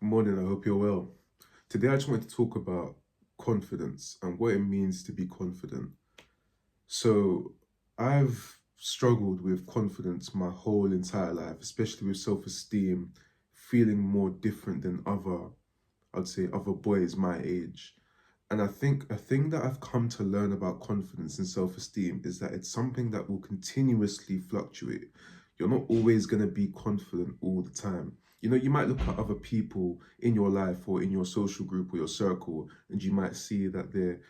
Morning, I hope you're well. Today I just wanted to talk about confidence and what it means to be confident. So, I've struggled with confidence my whole entire life, especially with self-esteem, feeling more different than I'd say other boys my age. And I think a thing that I've come to learn about confidence and self-esteem is that it's something that will continuously fluctuate. You're not always going to be confident all the time. You might look at other people in your life or in your social group or your circle, and you might see that they're,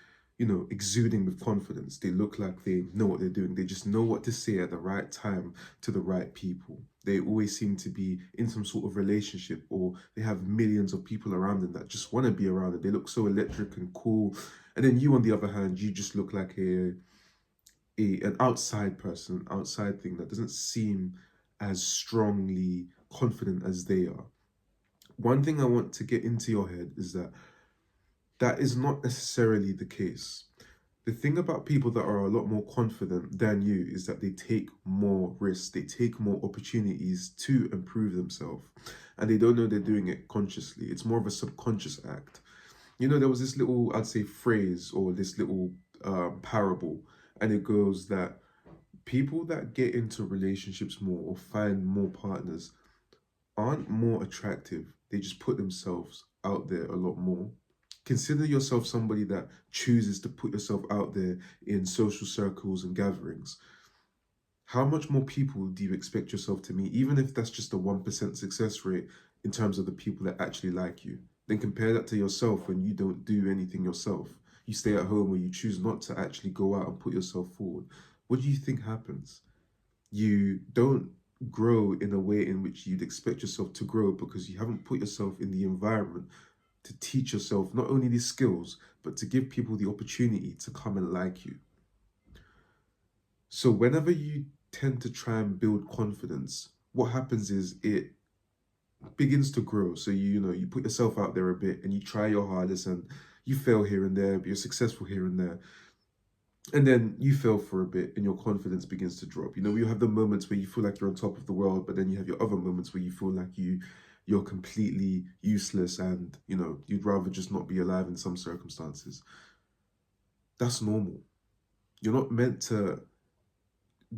exuding with confidence. They look like they know what they're doing. They just know what to say at the right time to the right people. They always seem to be in some sort of relationship, or they have millions of people around them that just want to be around them. They look so electric and cool. And then you, on the other hand, you just look like an outside person, outside thing that doesn't seem as strongly confident as they are. One thing I want to get into your head is that is not necessarily the case. The thing about people that are a lot more confident than you is that they take more risks, they take more opportunities to improve themselves, and they don't know they're doing it consciously. It's more of a subconscious act. There was this little, I'd say, phrase or this little parable, and it goes that people that get into relationships more or find more partners aren't more attractive. They just put themselves out there a lot more. Consider yourself somebody that chooses to put yourself out there in social circles and gatherings. How much more people do you expect yourself to meet, even if that's just a 1% success rate in terms of the people that actually like you? Then compare that to yourself when you don't do anything yourself. You stay at home or you choose not to actually go out and put yourself forward. What do you think happens? You don't grow in a way in which you'd expect yourself to grow because you haven't put yourself in the environment to teach yourself not only these skills, but to give people the opportunity to come and like you. So whenever you tend to try and build confidence, what happens is it begins to grow. So you put yourself out there a bit and you try your hardest and you fail here and there, but you're successful here and there. And then you fail for a bit and your confidence begins to drop. You have the moments where you feel like you're on top of the world, but then you have your other moments where you feel like you're completely useless and you'd rather just not be alive in some circumstances. That's normal. You're not meant to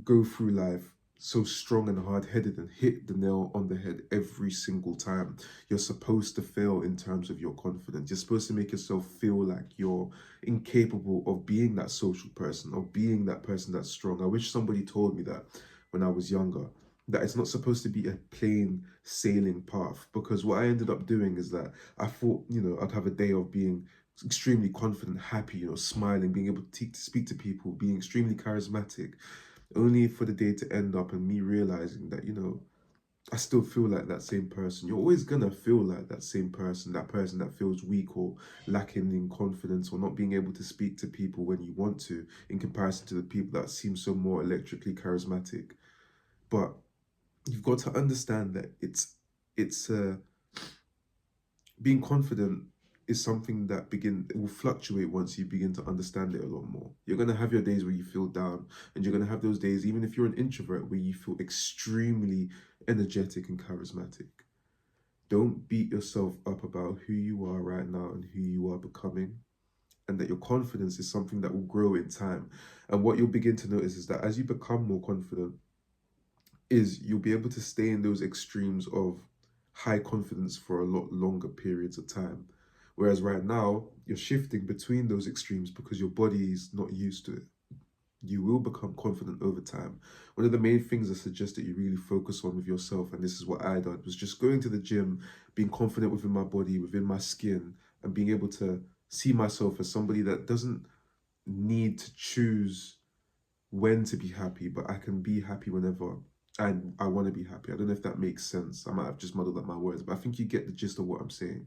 go through life so strong and hard-headed and hit the nail on the head every single time. You're supposed to fail in terms of your confidence. You're supposed to make yourself feel like you're incapable of being that social person, of being that person that's strong. I wish somebody told me that when I was younger, that it's not supposed to be a plain sailing path, because what I ended up doing is that I thought, I'd have a day of being extremely confident, happy, smiling, being able to speak to people, being extremely charismatic, only for the day to end up and me realizing that, I still feel like that same person. You're always gonna feel like that same person, that person that feels weak or lacking in confidence or not being able to speak to people when you want to, in comparison to the people that seem so more electrically charismatic. But you've got to understand that it's being confident is something that it will fluctuate once you begin to understand it a lot more. You're going to have your days where you feel down, and you're going to have those days, even if you're an introvert, where you feel extremely energetic and charismatic. Don't beat yourself up about who you are right now and who you are becoming, and that your confidence is something that will grow in time. And what you'll begin to notice is that as you become more confident, you'll be able to stay in those extremes of high confidence for a lot longer periods of time. Whereas right now, you're shifting between those extremes because your body is not used to it. You will become confident over time. One of the main things I suggest that you really focus on with yourself, and this is what I did, was just going to the gym, being confident within my body, within my skin, and being able to see myself as somebody that doesn't need to choose when to be happy, but I can be happy whenever I want to be happy. I don't know if that makes sense. I might have just muddled up my words, but I think you get the gist of what I'm saying.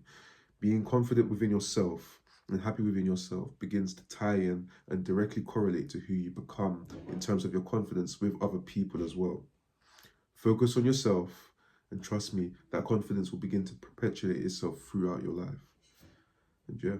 Being confident within yourself and happy within yourself begins to tie in and directly correlate to who you become in terms of your confidence with other people as well. Focus on yourself, and trust me, that confidence will begin to perpetuate itself throughout your life. And yeah.